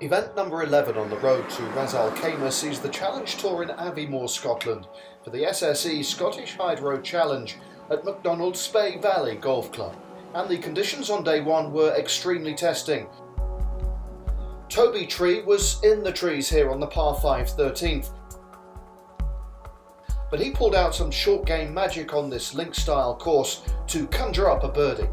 Event number 11 on the road to Ras Al Khaimah sees the Challenge Tour in Aviemore, Scotland for the SSE Scottish Hydro Challenge at Macdonald Spey Valley Golf Club, and the conditions on day one were extremely testing. Toby Tree was in the trees here on the par 5 13th, but he pulled out some short game magic on this link style course to conjure up a birdie.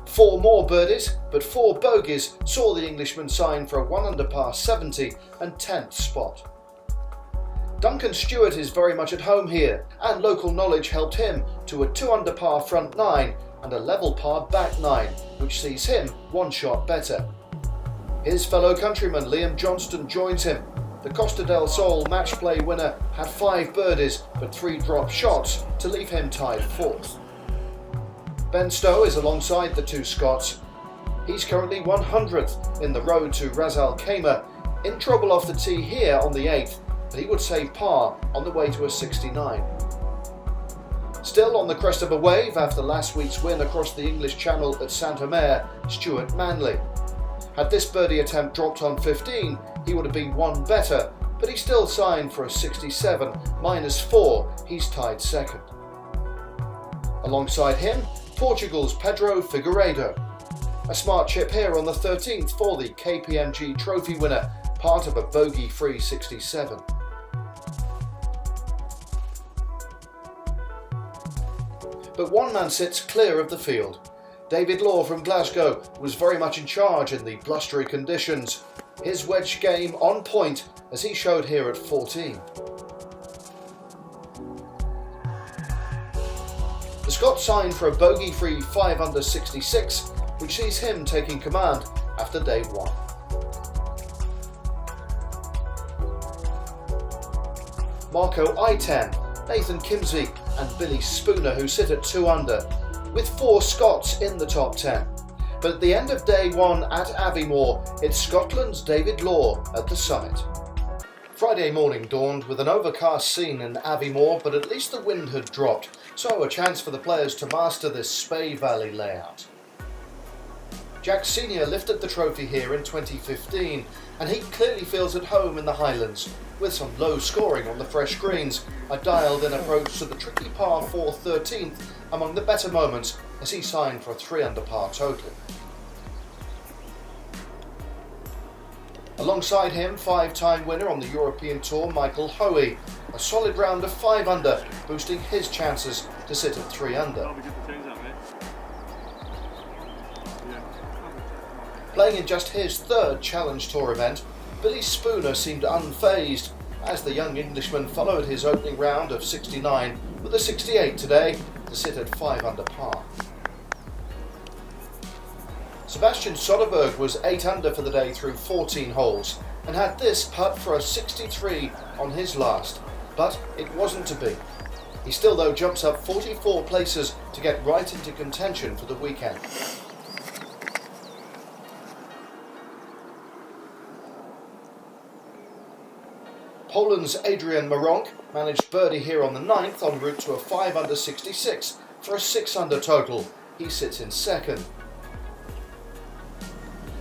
4 more birdies, but 4 bogeys saw the Englishman sign for a 1 under par 70 and 10th spot. Duncan Stewart is very much at home here, and local knowledge helped him to a 2 under par front 9 and a level par back 9, which sees him 1 shot better. His fellow countryman Liam Johnston joins him. The Costa del Sol match play winner had 5 birdies but 3 drop shots to leave him tied 4th. Ben Stowe is alongside the 2 Scots. He's currently 100th in the road to Ras Al Khaimah, in trouble off the tee here on the 8th, but he would save par on the way to a 69. Still on the crest of a wave after last week's win across the English Channel at Saint-Omer, Stuart Manley. Had this birdie attempt dropped on 15, he would have been 1 better, but he still signed for a 67, -4, he's tied 2nd. Alongside him, Portugal's Pedro Figueiredo. A smart chip here on the 13th for the KPMG Trophy winner, part of a bogey-free 67. But one man sits clear of the field. David Law from Glasgow was very much in charge in the blustery conditions. His wedge game on point, as he showed here at 14. The Scot signed for a bogey-free 5 under 66, which sees him taking command after day 1. Marco I-10, Nathan Kimsey and Billy Spooner, who sit at 2 under, with 4 Scots in the top 10. But at the end of day 1 at Aviemore, it's Scotland's David Law at the summit. Friday morning dawned with an overcast scene in Aviemore, but at least the wind had dropped, so a chance for the players to master this Spey Valley layout. Jack Sr. lifted the trophy here in 2015, and he clearly feels at home in the Highlands, with some low scoring on the fresh greens, a dialed-in approach to the tricky par 4 13th among the better moments as he signed for a 3 under par total. Alongside him, 5-time winner on the European Tour Michael Hoey, a solid round of 5 under, boosting his chances to sit at 3 under. Playing in just his 3rd Challenge Tour event, Billy Spooner seemed unfazed as the young Englishman followed his opening round of 69 with a 68 today to sit at 5 under par. Sebastian Soderberg was 8 under for the day through 14 holes and had this putt for a 63 on his last, but it wasn't to be. He still though jumps up 44 places to get right into contention for the weekend. Poland's Adrian Maronk managed birdie here on the 9th en route to a 5 under 66 for a 6 under total. He sits in 2nd.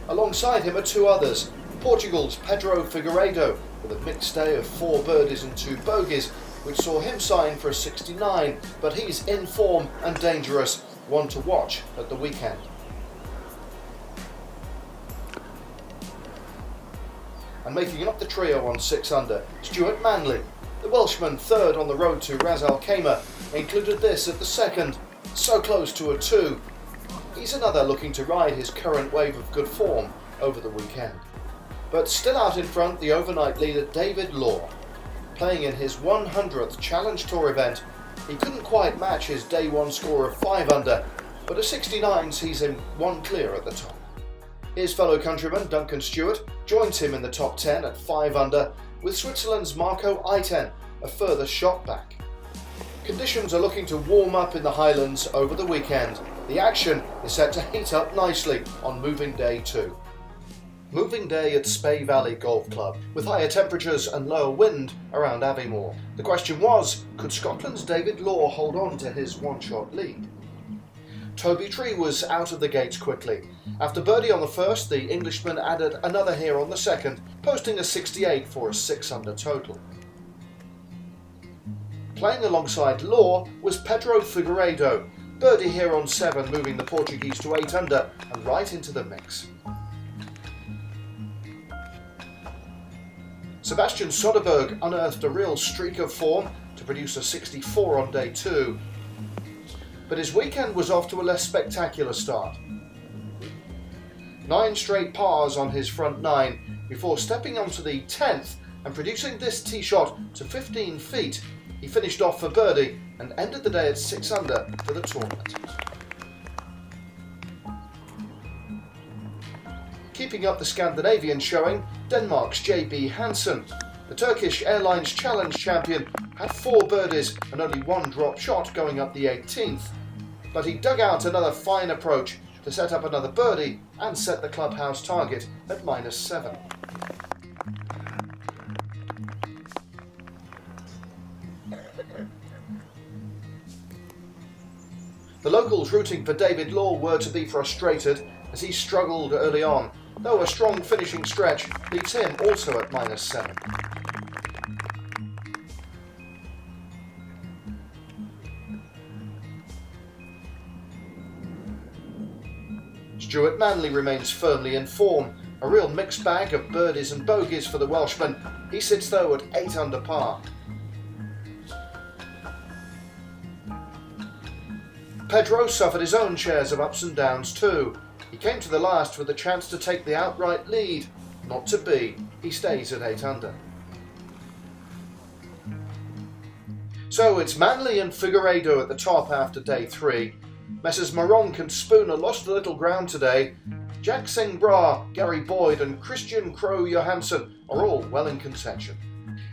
Alongside him are 2 others, Portugal's Pedro Figueiredo with a mixed day of 4 birdies and 2 bogeys, which saw him sign for a 69, but he's in form and dangerous, one to watch at the weekend. And making up the trio on 6 under, Stuart Manley. The Welshman, 3rd on the road to Ras Al Khaimah, included this at the 2nd, so close to a 2. He's another looking to ride his current wave of good form over the weekend. But still out in front, the overnight leader David Law. Playing in his 100th Challenge Tour event, he couldn't quite match his day 1 score of 5 under, but a 69 sees him 1 clear at the top. His fellow countryman Duncan Stewart joins him in the top 10 at 5 under, with Switzerland's Marco I-10 a further shot back. Conditions are looking to warm up in the Highlands over the weekend. The action is set to heat up nicely on moving day 2. Moving day at Spey Valley Golf Club, with higher temperatures and lower wind around Aviemore. The question was, could Scotland's David Law hold on to his 1-shot lead? Toby Tree was out of the gates quickly. After birdie on the first, the Englishman added another here on the second, posting a 68 for a 6-under total. Playing alongside Law was Pedro Figueiredo. Birdie here on 7, moving the Portuguese to 8 under and right into the mix. Sebastian Soderberg unearthed a real streak of form to produce a 64 on day 2. But his weekend was off to a less spectacular start. 9 straight pars on his front 9 before stepping onto the 10th and producing this tee shot to 15 feet. He finished off for birdie and ended the day at 6 under for the tournament. Keeping up the Scandinavian showing, Denmark's JB Hansen. The Turkish Airlines Challenge champion had 4 birdies and only 1 drop shot going up the 18th. But he dug out another fine approach to set up another birdie and set the clubhouse target at -7. The locals rooting for David Law were to be frustrated as he struggled early on, though a strong finishing stretch leaves him also at -7. Stuart Manley remains firmly in form, a real mixed bag of birdies and bogeys for the Welshman. He sits though at 8 under par. Pedro suffered his own shares of ups and downs too. He came to the last with a chance to take the outright lead. Not to be. He stays at 8 under. So it's Manley and Figueiredo at the top after day 3. Messrs Maronk and Spooner lost a little ground today. Jack Singh Bra, Gary Boyd and Christian Crow Johansson are all well in contention.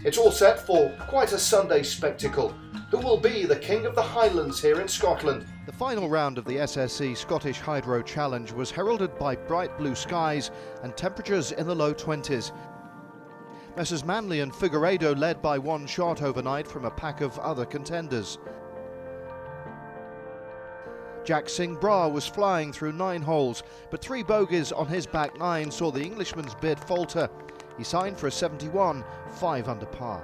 It's all set for quite a Sunday spectacle. Who will be the king of the Highlands here in Scotland? The final round of the SSE Scottish Hydro Challenge was heralded by bright blue skies and temperatures in the low 20s. Messrs Manley and Figueiredo led by 1 shot overnight from a pack of other contenders. Jack Singh Bra was flying through 9 holes, but 3 bogeys on his back 9 saw the Englishman's bid falter. He signed for a 71, 5 under par.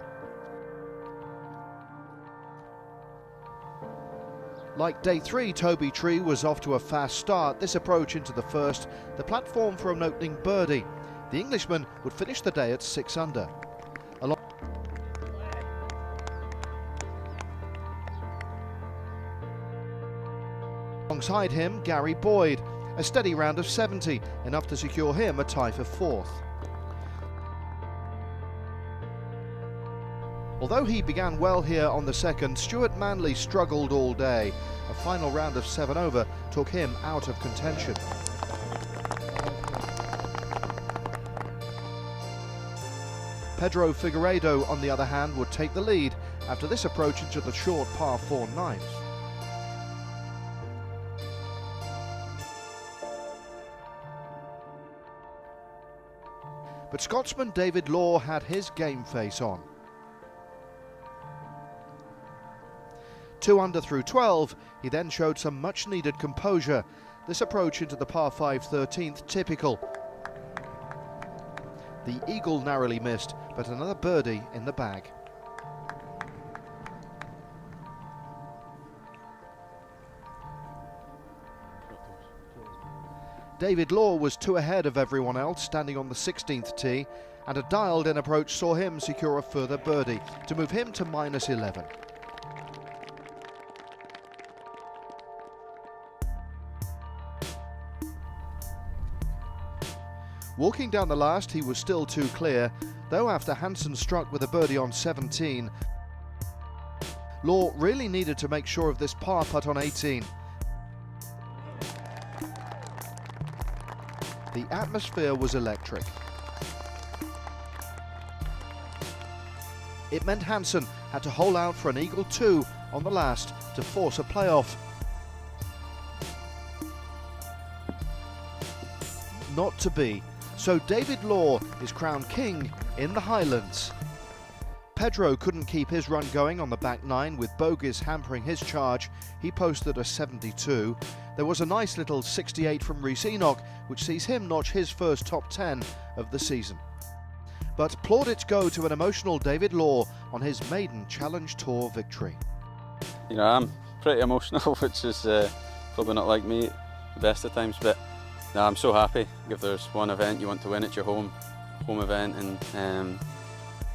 Like day 3, Toby Tree was off to a fast start. This approach into the first, the platform for an opening birdie. The Englishman would finish the day at 6 under. Alongside him, Gary Boyd, a steady round of 70, enough to secure him a tie for 4th. Although he began well here on the second, Stuart Manley struggled all day. A final round of 7 over took him out of contention. Pedro Figueiredo, on the other hand, would take the lead after this approach into the short par 4 ninth. But Scotsman David Law had his game face on. 2 under through 12, he then showed some much needed composure. This approach into the par 5 13th typical. The eagle narrowly missed, but another birdie in the bag. David Law was 2 ahead of everyone else, standing on the 16th tee, and a dialed-in approach saw him secure a further birdie to move him to -11. Walking down the last, he was still too clear, though after Hansen struck with a birdie on 17, Law really needed to make sure of this par putt on 18. The atmosphere was electric. It meant Hansen had to hole out for an eagle 2 on the last to force a playoff. Not to be. So David Law is crowned king in the Highlands. Pedro couldn't keep his run going on the back nine, with bogeys hampering his charge. He posted a 72. There was a nice little 68 from Rhys Enoch, which sees him notch his first top 10 of the season. But plaudits go to an emotional David Law on his maiden Challenge Tour victory. You know, I'm pretty emotional, which is probably not like me the best of times, but no, I'm so happy. If there's one event you want to win, it's your home event, and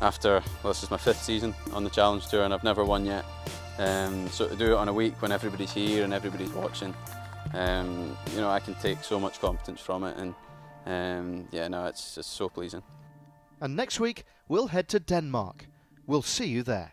after, well, this is my 5th season on the Challenge Tour and I've never won yet, so to do it on a week when everybody's here and everybody's watching, you know, I can take so much confidence from it, and yeah, no, it's so pleasing. And next week we'll head to Denmark. We'll see you there.